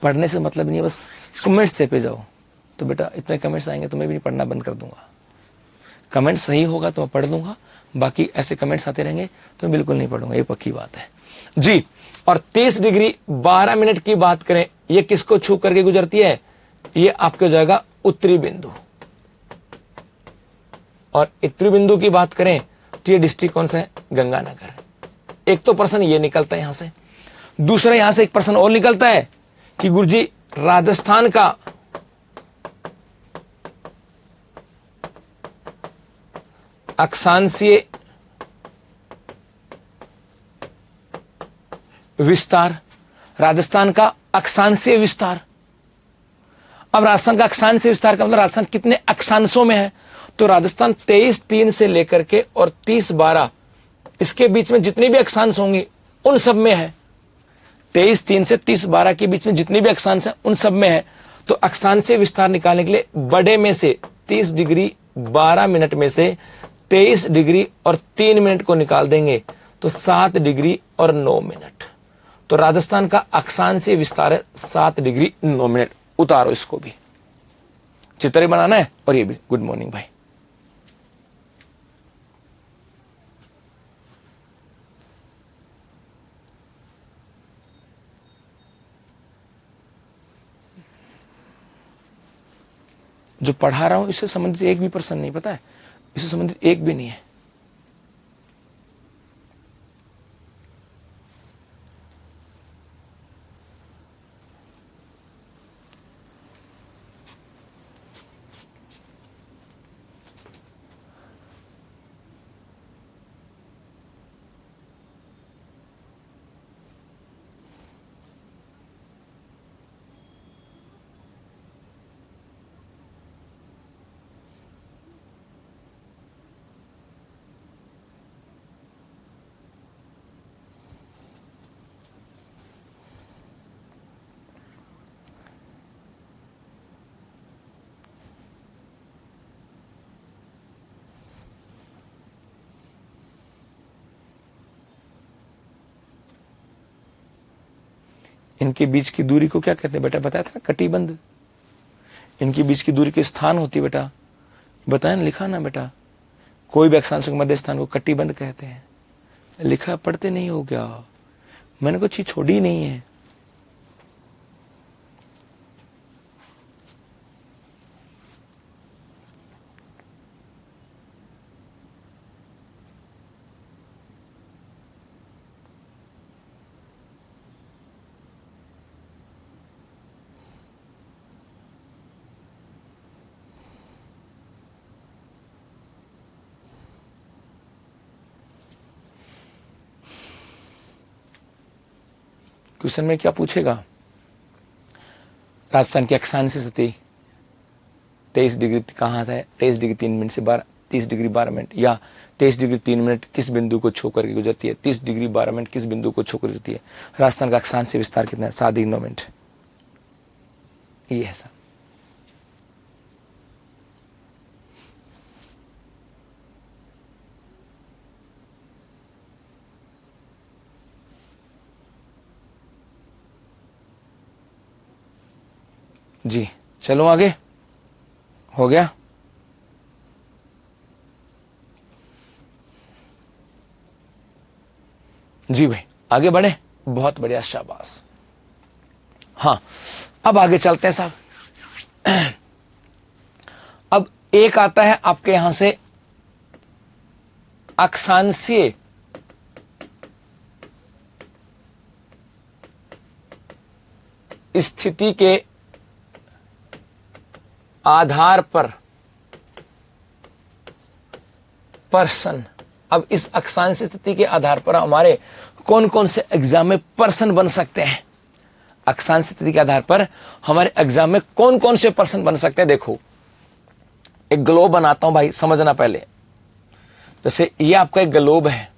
[SPEAKER 1] पढ़ने से मतलब नहीं है, बस कमेंट्स से पे जाओ। तो बेटा इतने कमेंट्स आएंगे तो मैं भी नहीं पढ़ना बंद कर दूंगा। कमेंट सही होगा तो मैं पढ़ लूंगा, बाकी ऐसे कमेंट्स आते रहेंगे तो मैं बिल्कुल नहीं पढ़ूंगा, ये पक्की बात है जी। और 30 डिग्री 12 मिनट की बात करें, ये किसको छू करके गुजरती है? ये आपके हो जाएगा उत्तरी बिंदु। और उत्तरी बिंदु की बात करें तो ये डिस्ट्रिक्ट कौन सा है? गंगानगर। एक तो प्रश्न ये निकलता है यहां से। दूसरा यहां से एक प्रश्न और निकलता है कि गुरुजी राजस्थान का अक्षांशीय विस्तार, राजस्थान का अक्षांशीय विस्तार। अब राजस्थान का अक्षांशीय विस्तार का मतलब राजस्थान कितने अक्षांशों में है? तो राजस्थान 23-3 से लेकर के और 30-12 इसके बीच में जितने भी अक्षांश होंगे उन सब में है। 23-3 से 30-12 के बीच में जितने भी अक्षांश हैं उन सब में है। तो अक्षांशीय विस्तार निकालने के लिए बड़े में से 30 डिग्री 12 मिनट में से 23 डिग्री और 3 मिनट को निकाल देंगे तो 7 डिग्री और 9 मिनट। तो राजस्थान का अक्षांशीय विस्तार है 7 डिग्री 9 मिनट। उतारो इसको भी, चित्र बनाना है और ये भी। गुड मॉर्निंग भाई। जो पढ़ा रहा हूं इससे संबंधित एक भी प्रश्न नहीं, पता है, इससे संबंधित एक भी नहीं है। इनके बीच की दूरी को क्या कहते हैं बेटा? बताया था ना, कटिबंध। इनके बीच की दूरी के स्थान होती है बेटा, बताया ना, लिखा ना बेटा। कोई भी अक्षांश के मध्य स्थान को कटिबंध कहते हैं। लिखा, पढ़ते नहीं हो क्या? मैंने कोई चीज छोड़ी नहीं है। क्वेश्चन में क्या पूछेगा? राजस्थान की अक्षांशीय स्थिति 23 डिग्री कहां है? 23 डिग्री 3 मिनट से 30 डिग्री 12 मिनट, या 23 डिग्री 3 मिनट किस बिंदु को छू करके गुजरती है? 30 डिग्री 12 मिनट किस बिंदु को छू कर गुजरती है? राजस्थान का अक्षांशीय विस्तार कितना है? 7 डिग्री 9 मिनट। ये है सब। जी चलो आगे, हो गया। जी भाई आगे बढ़े, बहुत बढ़िया, शाबाश। हाँ अब आगे चलते हैं साहब। अब एक आता है आपके यहां से अक्षांशीय स्थिति के आधार पर पर्सन। अब इस अक्षांशीय स्थिति के आधार पर हमारे कौन कौन से एग्जाम में पर्सन बन सकते हैं। अक्षांशीय स्थिति के आधार पर हमारे एग्जाम में कौन कौन से पर्सन बन सकते हैं। देखो एक ग्लोब बनाता हूं भाई, समझना पहले। जैसे ये आपका एक ग्लोब है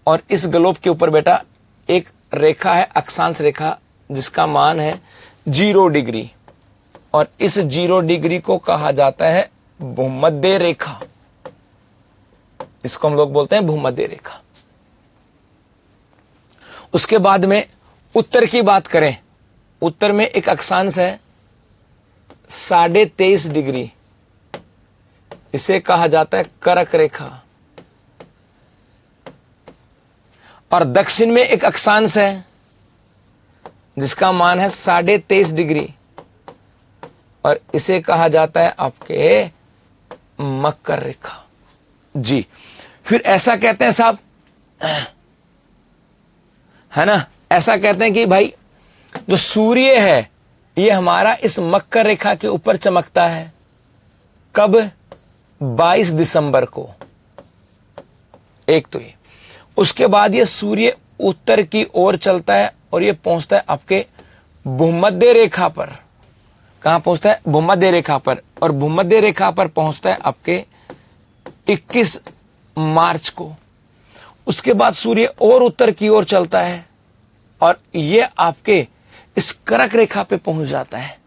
[SPEAKER 1] और इस ग्लोब के ऊपर बेटा एक रेखा है, अक्षांश रेखा, जिसका मान है 0 डिग्री, और इस 0 डिग्री को कहा जाता है भूमध्य रेखा। इसको हम लोग बोलते हैं भूमध्य रेखा। उसके बाद में उत्तर की बात करें, उत्तर में एक अक्षांश है 23.5 डिग्री, इसे कहा जाता है कर्क रेखा। और दक्षिण में एक अक्षांश है जिसका मान है 23.5 डिग्री, और इसे कहा जाता है आपके मकर रेखा। जी फिर ऐसा कहते हैं साहब, है ना, ऐसा कहते हैं कि भाई जो सूर्य है ये हमारा इस मकर रेखा के ऊपर चमकता है। कब? 22 दिसंबर को। एक तो ये, उसके बाद ये सूर्य उत्तर की ओर चलता है और ये पहुंचता है आपके भूमध्य रेखा पर। कहां पहुंचता है? भूमध्य रेखा पर। और भूमध्य रेखा पर पहुंचता है आपके 21 मार्च को। उसके बाद सूर्य और उत्तर की ओर चलता है और ये आपके इस कर्क रेखा पे पहुंच जाता है,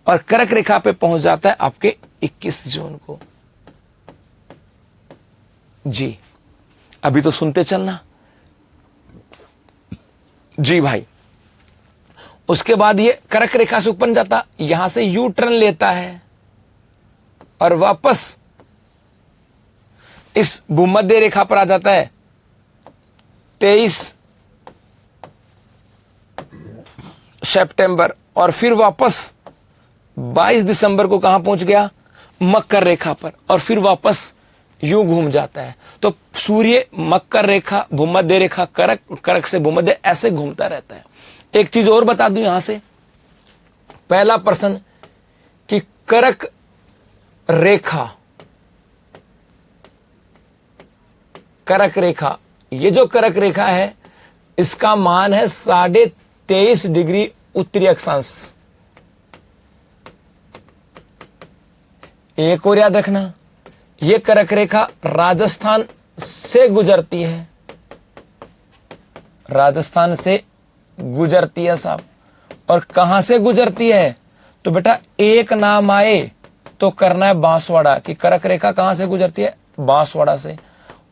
[SPEAKER 1] और कर्क रेखा पे पहुंच जाता है आपके 21 जून को। जी अभी तो सुनते चलना। जी भाई उसके बाद ये कर्क रेखा से ऊपर जाता, यहां से यू टर्न लेता है और वापस इस भूमध्य रेखा पर आ जाता है 23 सितंबर, और फिर वापस 22 दिसंबर को कहां पहुंच गया? मकर रेखा पर, और फिर वापस यूं घूम जाता है। तो सूर्य मकर रेखा, भूमध्य रेखा, कर्क, कर्क से भूमध्य, ऐसे घूमता रहता है। एक चीज और बता दूं यहां से, पहला प्रश्न कि कर्क रेखा, कर्क रेखा, ये जो कर्क रेखा है इसका मान है 23.5 डिग्री उत्तरी अक्षांश। एक और याद रखना, ये कर्क रेखा राजस्थान से गुजरती है, राजस्थान से गुजरती है साहब। और कहां से गुजरती है? तो बेटा एक नाम आए तो करना है बांसवाड़ा, कि कर्क रेखा कहां से गुजरती है? बांसवाड़ा से।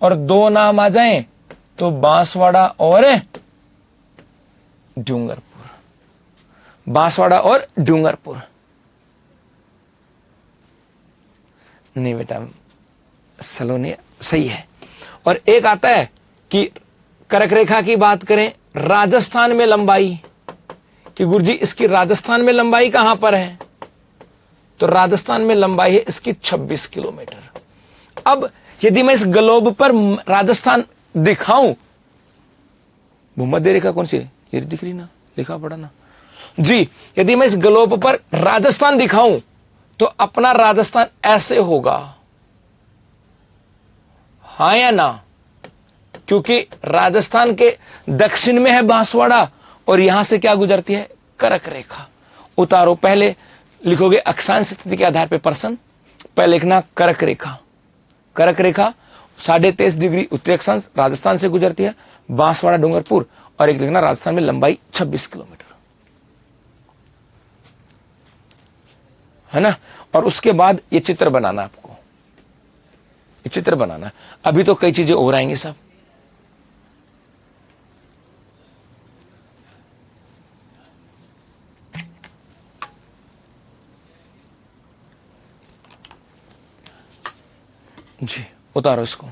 [SPEAKER 1] और दो नाम आ जाएं तो बांसवाड़ा और डूंगरपुर, बांसवाड़ा और डूंगरपुर। नहीं बेटा सलोनी सही है। और एक आता है कि कर्क रेखा की बात करें राजस्थान में लंबाई, कि गुरुजी इसकी राजस्थान में लंबाई कहां पर है? तो राजस्थान में लंबाई है इसकी 26 किलोमीटर। अब यदि मैं इस ग्लोब पर राजस्थान दिखाऊं, भूमध्य रेखा कौन सी है? ये दिख रही ना, लिखा पड़ा ना जी। यदि मैं इस ग्लोब पर राजस्थान दिखाऊं तो अपना राजस्थान ऐसे होगा, हां या ना? क्योंकि राजस्थान के दक्षिण में है बांसवाड़ा और यहां से क्या गुजरती है? कर्क रेखा। उतारो, पहले लिखोगे अक्षांश स्थिति के आधार पर प्रश्न, पहले लिखना कर्क रेखा। कर्क रेखा 23.5 डिग्री उत्तरी अक्षांश, राजस्थान से गुजरती है, बांसवाड़ा डूंगरपुर, और एक लिखना राजस्थान में लंबाई 26 किलोमीटर, है ना। और उसके बाद ये चित्र बनाना, आपको ये चित्र बनाना। अभी तो कई चीजें और आएंगी साहब। जी उतारो इसको।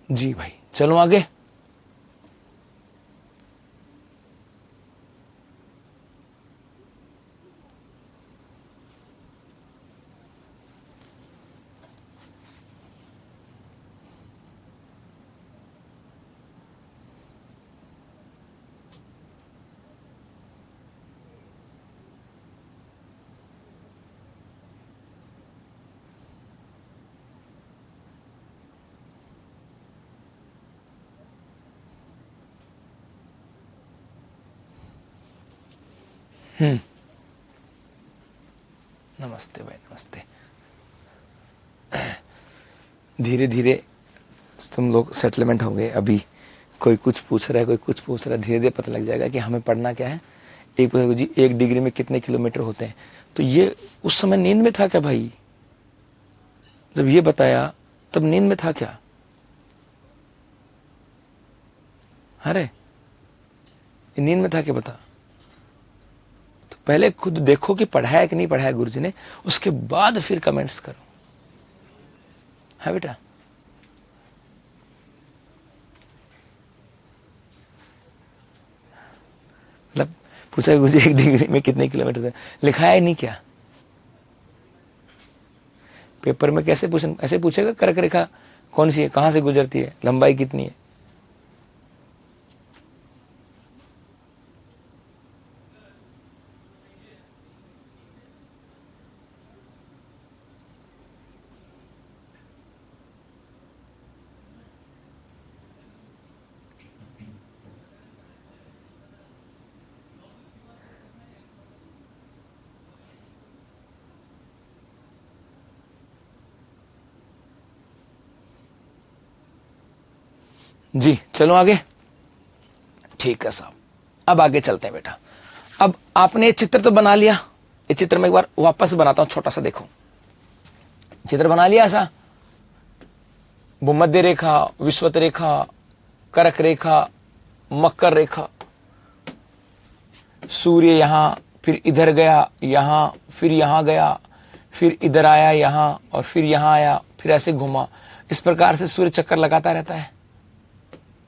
[SPEAKER 1] जी भाई, चलो आगे। नमस्ते भाई, नमस्ते। धीरे धीरे तुम लोग सेटलमेंट होंगे। अभी कोई कुछ पूछ रहा है, कोई कुछ पूछ रहा है, धीरे धीरे पता लग जाएगा कि हमें पढ़ना क्या है। एक पूछेगा जी 1 डिग्री में कितने किलोमीटर होते हैं, तो ये उस समय नींद में था क्या भाई? जब ये बताया तब नींद में था क्या? अरे नींद में था क्या बता? तो पहले खुद देखो कि पढ़ा है कि नहीं पढ़ा है गुरुजी ने, उसके बाद फिर कमेंट्स करो। है बेटा? मतलब पूछा गुरुजी 1 डिग्री में कितने किलोमीटर थे, लिखा है नहीं क्या? पेपर में कैसे ऐसे पूछेगा कर्क रेखा कौन सी है, कहां से गुजरती है, लंबाई कितनी है? जी चलो आगे। ठीक है साहब, अब आगे चलते हैं बेटा। अब आपने ये चित्र तो बना लिया, ये चित्र में एक बार वापस बनाता हूं, छोटा सा देखो। चित्र बना लिया ऐसा, भूमध्य रेखा, विषुवत रेखा, कर्क रेखा, मकर रेखा, सूर्य यहां, फिर इधर गया, यहां, फिर यहां गया, फिर इधर आया यहां, और फिर यहां आया, फिर ऐसे घुमा। इस प्रकार से सूर्य चक्कर लगाता रहता है,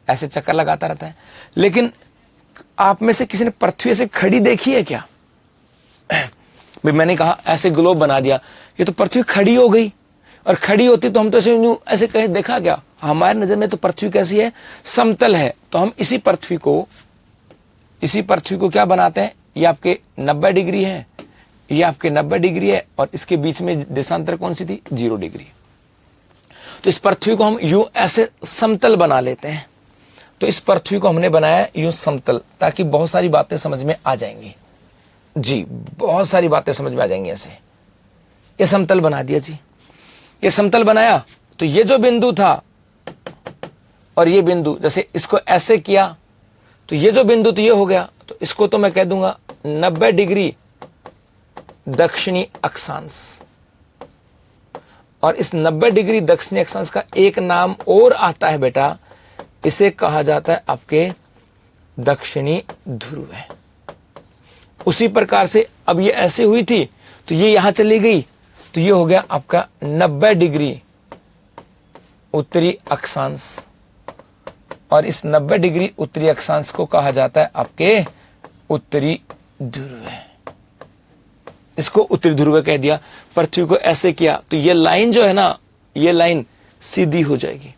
[SPEAKER 1] ऐसे चक्कर लगाता रहता है। लेकिन आप में से किसी ने पृथ्वी ऐसे खड़ी देखी है क्या? भाई मैंने कहा ऐसे ग्लोब बना दिया, ये तो पृथ्वी खड़ी हो गई, और खड़ी होती तो हम तो ऐसे कहीं देखा क्या? हमारी नजर में तो पृथ्वी कैसी है? समतल है। तो हम इसी पृथ्वी को क्या बनाते हैं? ये आपके 90 डिग्री है, ये आपके 90 डिग्री है, और इसके बीच में देशांतर कौन सी थी? 0 डिग्री। तो इस पृथ्वी को हम यूं ऐसे समतल बना लेते हैं। तो इस पृथ्वी को हमने बनाया यूं समतल, ताकि बहुत सारी बातें समझ में आ जाएंगी। जी बहुत सारी बातें समझ में आ जाएंगी ऐसे। ये समतल बना दिया जी, ये समतल बनाया, तो ये जो बिंदु था और ये बिंदु, जैसे इसको ऐसे किया तो ये जो बिंदु तो ये हो गया, तो इसको तो मैं कह दूंगा 90 डिग्री दक्षिणी अक्षांश। और इस 90 डिग्री दक्षिणी अक्षांश का एक नाम और आता है बेटा, इसे कहा जाता है आपके दक्षिणी ध्रुव है। उसी प्रकार से अब ये ऐसे हुई थी तो ये यहां चली गई, तो ये हो गया आपका 90 डिग्री उत्तरी अक्षांश। और इस 90 डिग्री उत्तरी अक्षांश को कहा जाता है आपके उत्तरी ध्रुव है। इसको उत्तरी ध्रुव कह दिया। पृथ्वी को ऐसे किया तो ये लाइन जो है ना, ये लाइन सीधी हो जाएगी।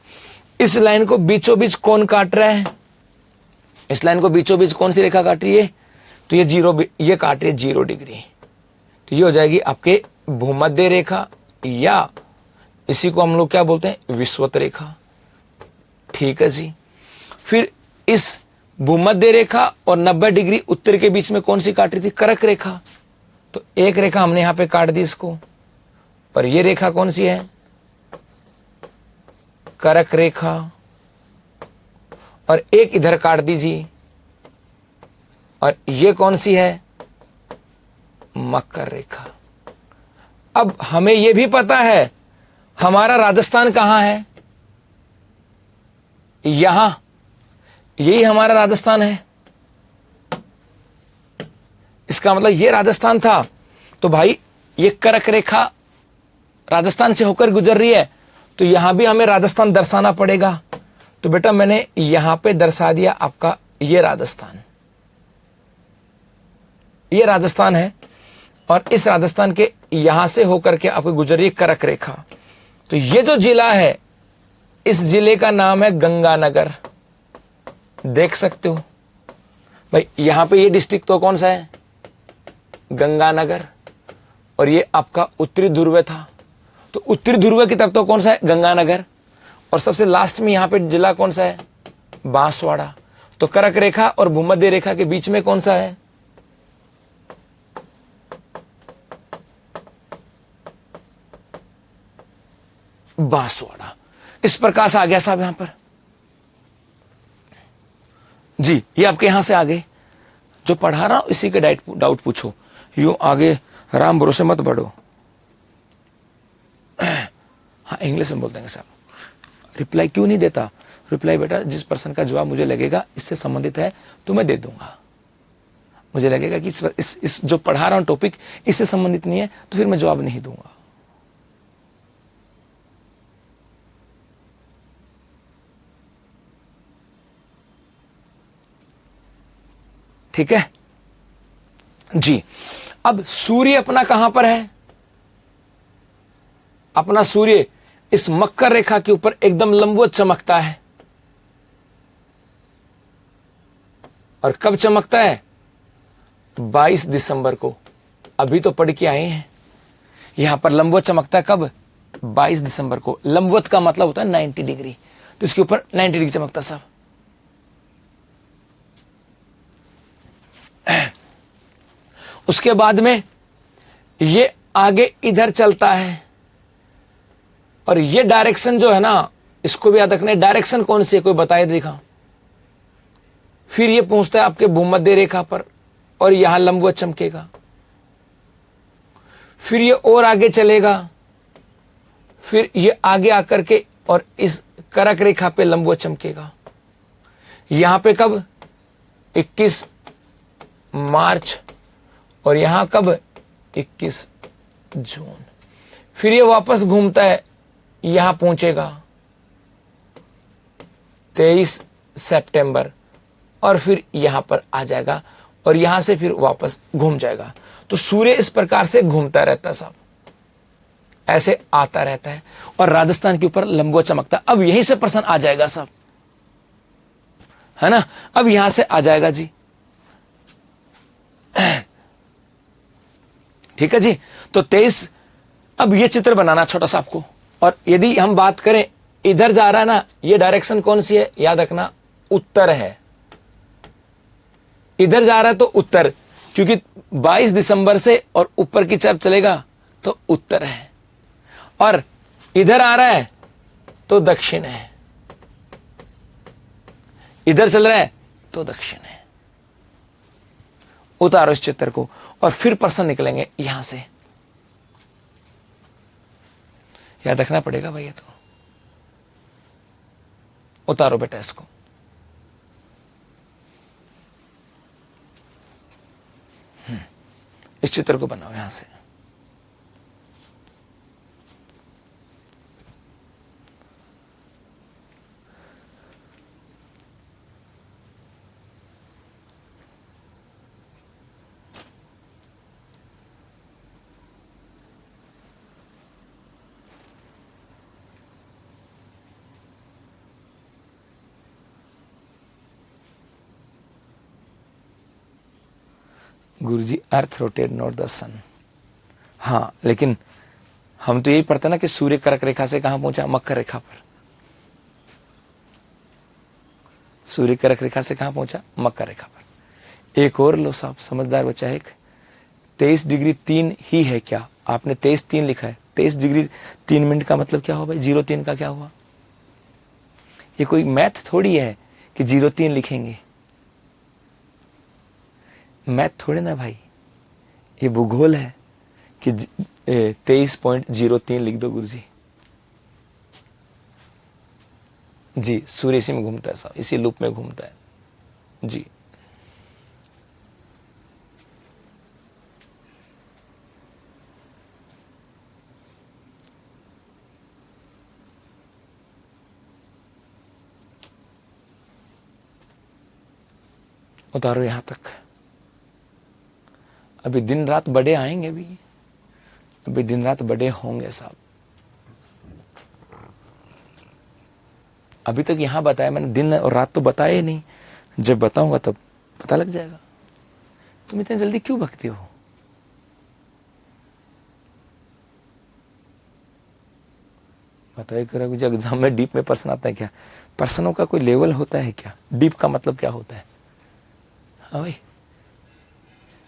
[SPEAKER 1] इस लाइन को बीचों बीच कौन काट रहा है? इस लाइन को बीचों बीच कौन सी रेखा काट रही है? तो ये काट रही है 0 डिग्री। तो ये हो जाएगी आपके भूमध्य रेखा, या इसी को हम लोग क्या बोलते हैं? विषुवत रेखा। ठीक है जी। फिर इस भूमध्य रेखा और 90 डिग्री उत्तर के बीच में कौन सी काट रही थी? कर्क रेखा। तो एक रेखा हमने यहां पे काट दी इसको, पर ये रेखा कौन सी है? कर्क रेखा। और एक इधर काट दीजिए, और ये कौन सी है? मकर रेखा। अब हमें यह भी पता है हमारा राजस्थान कहां है? यहां, यही हमारा राजस्थान है। इसका मतलब ये राजस्थान था, तो भाई ये कर्क रेखा राजस्थान से होकर गुजर रही है, तो यहां भी हमें राजस्थान दर्शाना पड़ेगा। तो बेटा मैंने यहां पे दर्शा दिया आपका ये राजस्थान, ये राजस्थान है, और इस राजस्थान के यहां से होकर के आपको गुजर रही कर्क रेखा। तो ये जो जिला है, इस जिले का नाम है गंगानगर। देख सकते हो भाई, यहां पे ये डिस्ट्रिक्ट तो कौन सा है, गंगानगर, और ये आपका उत्तरी ध्रुव था, तो उत्तरी ध्रुव की तरफ तो कौन सा है, गंगानगर, और सबसे लास्ट में यहां पे जिला कौन सा है, बांसवाड़ा। तो कर्क रेखा और भूमध्य रेखा के बीच में कौन सा है, बांसवाड़ा। इस प्रकार से आ गया साहब यहां पर जी। ये आपके यहां से आगे जो पढ़ा रहा हूं इसी के डाउट पूछो, यूं आगे राम भरोसे मत बढ़ो। हाँ इंग्लिश में बोल देंगे साहब। रिप्लाई क्यों नहीं देता, रिप्लाई बेटा जिस पर्सन का जवाब मुझे लगेगा इससे संबंधित है तो मैं दे दूंगा। मुझे लगेगा कि इस जो पढ़ा रहा हूं टॉपिक इससे संबंधित नहीं है तो फिर मैं जवाब नहीं दूंगा। ठीक है जी। अब सूर्य अपना कहां पर है, अपना सूर्य इस मकर रेखा के ऊपर एकदम लंबवत चमकता है। और कब चमकता है, 22 दिसंबर को। अभी तो पढ़ के आए हैं, यहां पर लंबवत चमकता है कब, 22 दिसंबर को। लंबवत का मतलब होता है 90 डिग्री, तो इसके ऊपर 90 डिग्री चमकता साहब। उसके बाद में ये आगे इधर चलता है, और ये डायरेक्शन जो है ना, इसको भी याद रखना है, डायरेक्शन कौन सी है कोई बताए देखा। फिर ये पहुंचता है आपके भूमध्य रेखा पर, और यहां लंबवत चमकेगा। फिर ये और आगे चलेगा, फिर ये आगे आकर के और इस कर्क रेखा पे लंबवत चमकेगा। यहां पे कब, 21 मार्च, और यहां कब, 21 जून। फिर ये वापस घूमता है, यहां पहुंचेगा 23 सितंबर, और फिर यहां पर आ जाएगा, और यहां से फिर वापस घूम जाएगा। तो सूर्य इस प्रकार से घूमता रहता है साहब, ऐसे आता रहता है, और राजस्थान के ऊपर लंबवत चमकता। अब यहीं से प्रश्न आ जाएगा साहब, है ना, अब यहां से आ जाएगा जी। ठीक है जी। तो 23, अब ये चित्र बनाना छोटा सा आपको, और यदि हम बात करें इधर जा रहा है ना, ये डायरेक्शन कौन सी है, याद रखना उत्तर है। इधर जा रहा है तो उत्तर, क्योंकि 22 दिसंबर से और ऊपर की तरफ चलेगा तो उत्तर है, और इधर आ रहा है तो दक्षिण है, इधर चल रहा है तो दक्षिण है। उतारो इस चित्र को, और फिर प्रश्न निकलेंगे यहां से, याद रखना पड़ेगा भाई। ये तो उतारो बेटा इसको। इस चित्र को बनाओ यहां से। गुरुजी अर्थ रोटेट नॉट द सन। हाँ लेकिन हम तो यही पढ़ते ना कि सूर्य कर्क रेखा से कहां पहुंचा, मकर रेखा पर। सूर्य कर्क रेखा से कहां पहुंचा, मकर रेखा पर। एक और लो साहब, समझदार बच्चा है। 23 डिग्री 3 ही है क्या, आपने 23-3 लिखा है। 23 डिग्री 3 मिनट का मतलब क्या हुआ भाई, 03 का क्या हुआ। ये कोई मैथ थोड़ी है कि 03 लिखेंगे, मैथ थोड़े ना भाई, ये भूगोल है कि 23.03 लिख दो गुरुजी। जी सूर्य इसी में घूमता है साहब, इसी लूप में घूमता है जी। उतारो यहां तक। अभी दिन रात बड़े आएंगे भी, अभी दिन रात बड़े होंगे साहब। अभी तक यहां बताया मैंने, दिन और रात तो बताया ही नहीं, जब बताऊंगा तब पता लग जाएगा। तुम इतने जल्दी क्यों भगते हो? बताइए करो, मुझे एग्जाम में डीप में प्रश्न आता है क्या? प्रश्नों का कोई लेवल होता है क्या? डीप का मतलब क्या होता है? हाँ भाई,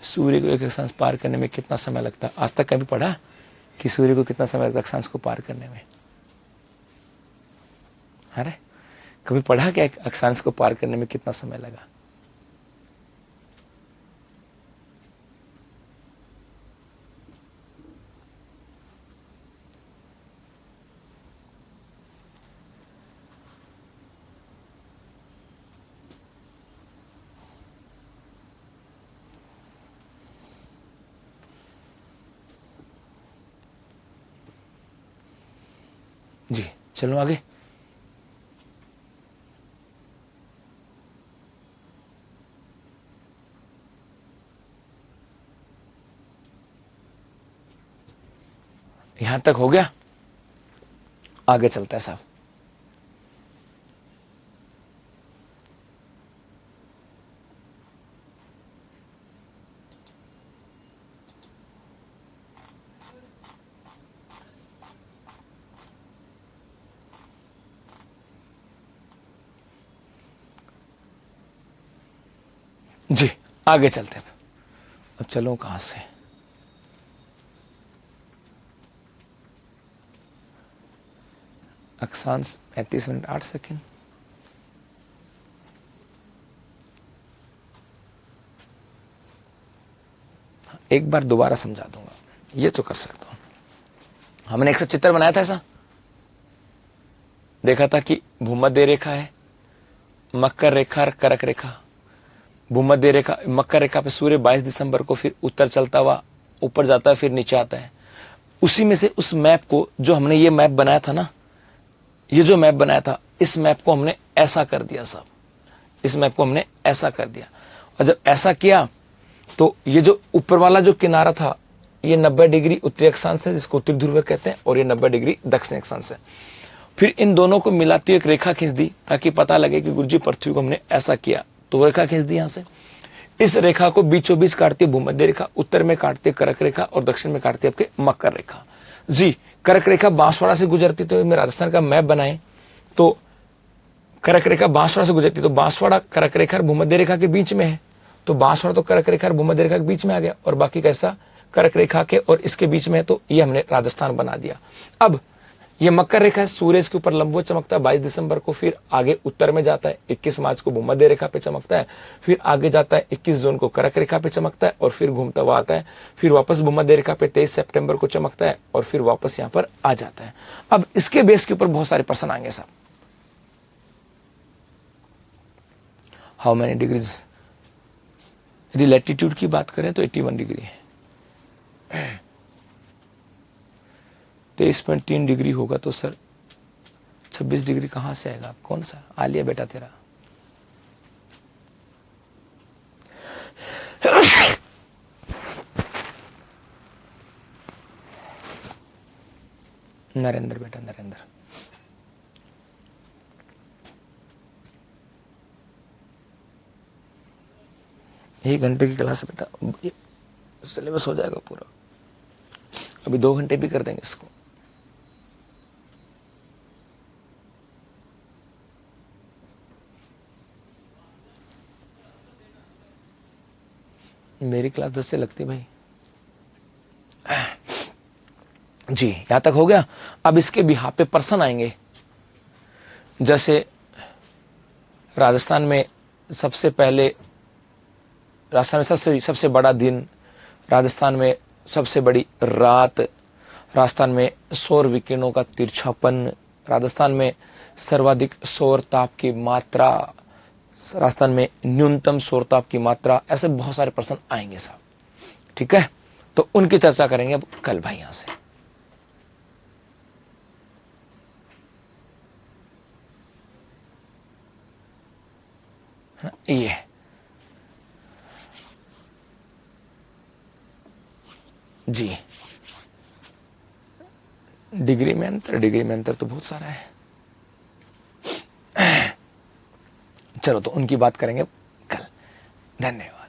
[SPEAKER 1] सूर्य को एक अक्षांश पार करने में कितना समय लगता है? आज तक कभी पढ़ा कि सूर्य को कितना समय लगता है अक्षांश को पार करने में? अरे कभी पढ़ा क्या अक्षांश को पार करने में कितना समय लगा? जी चलो आगे। यहां तक हो गया, आगे चलता है साहब। जी आगे चलते हैं। अब चलो कहां से? अक्षांश 35 मिनट 8 सेकेंड। एक बार दोबारा समझा दूंगा, ये तो कर सकता हूं। हमने एक चित्र बनाया था ऐसा, देखा था कि भूमध्य रेखा है, मकर रेखा और करक रेखा। भूमध्य रेखा, मकर रेखा पे सूर्य 22 दिसंबर को फिर उत्तर चलता हुआ ऊपर जाता है, फिर नीचे आता है। उसी में से उस मैप को, जो हमने ये मैप बनाया था ना, ये जो मैप बनाया था, इस मैप को हमने ऐसा कर दिया साहब, इस मैप को हमने ऐसा कर दिया। और जब ऐसा किया तो ये जो ऊपर वाला जो किनारा था, ये 90 डिग्री उत्तरी अक्षांश है, जिसको उत्तरी ध्रुव कहते हैं, और ये 90 डिग्री दक्षिण अक्षांश है। फिर इन दोनों को मिलाती हुई एक रेखा खींच दी, ताकि पता लगे कि गुरुजी पृथ्वी को हमने ऐसा किया। तो रेखा खींच दी यहां से। इस रेखा को बीचों बीच काटती है भूमध्य रेखा, उत्तर में काटती है करक रेखा, और दक्षिण में काटती है आपके मकर रेखा। जी, कर्क रेखा बांसवाड़ा से गुजरती, तो मैं राजस्थान का मैप बनाए तो कर्क रेखा बांसवाड़ा से गुजरती, तो बांसवाड़ा कर्क रेखा और भूमध्य रेखा के बीच में है, तो बांसवाड़ा तो कर्क रेखा और भूमध्य रेखा के बीच में आ गया, और बाकी कैसा कर्क रेखा के और इसके बीच में है, तो ये हमने राजस्थान बना दिया। अब ये मकर रेखा है, सूरज के ऊपर लंबवत चमकता है 22 दिसंबर को, फिर आगे उत्तर में जाता है, 21 मार्च को भूमध्य रेखा पे चमकता है, फिर आगे जाता है 21 जून को कर्क रेखा पे चमकता है, और फिर घूमता हुआ आता है, फिर वापस भूमध्य रेखा पे 23 सितंबर को चमकता है, और फिर वापस यहां पर आ जाता है। अब इसके बेस के ऊपर बहुत सारे प्रश्न आएंगे साहब। How many degrees? यदि लैटिट्यूड की बात करें तो 81 डिग्री है। 23.3 डिग्री होगा तो सर 26 डिग्री कहां से आएगा? कौन सा आ लिया बेटा तेरा? नरेंद्र बेटा, नरेंद्र। एक घंटे की क्लास है बेटा, सिलेबस हो जाएगा पूरा। अभी 2 घंटे भी कर देंगे इसको। मेरी क्लास 10 से लगती भाई। जी यहां तक हो गया। अब इसके बिहार पे पर्सन आएंगे। जैसे राजस्थान में सबसे पहले, राजस्थान में सबसे बड़ा दिन, राजस्थान में सबसे बड़ी रात, राजस्थान में सौर विकिरणों का तिरछापन, राजस्थान में सर्वाधिक सौर ताप की मात्रा, राजस्थान में न्यूनतम सौर ताप की मात्रा, ऐसे बहुत सारे प्रश्न आएंगे साहब। ठीक है, तो उनकी चर्चा करेंगे अब कल भाई यहां से। ये जी, डिग्री में अंतर तो बहुत सारा है। चलो तो उनकी बात करेंगे कल। धन्यवाद।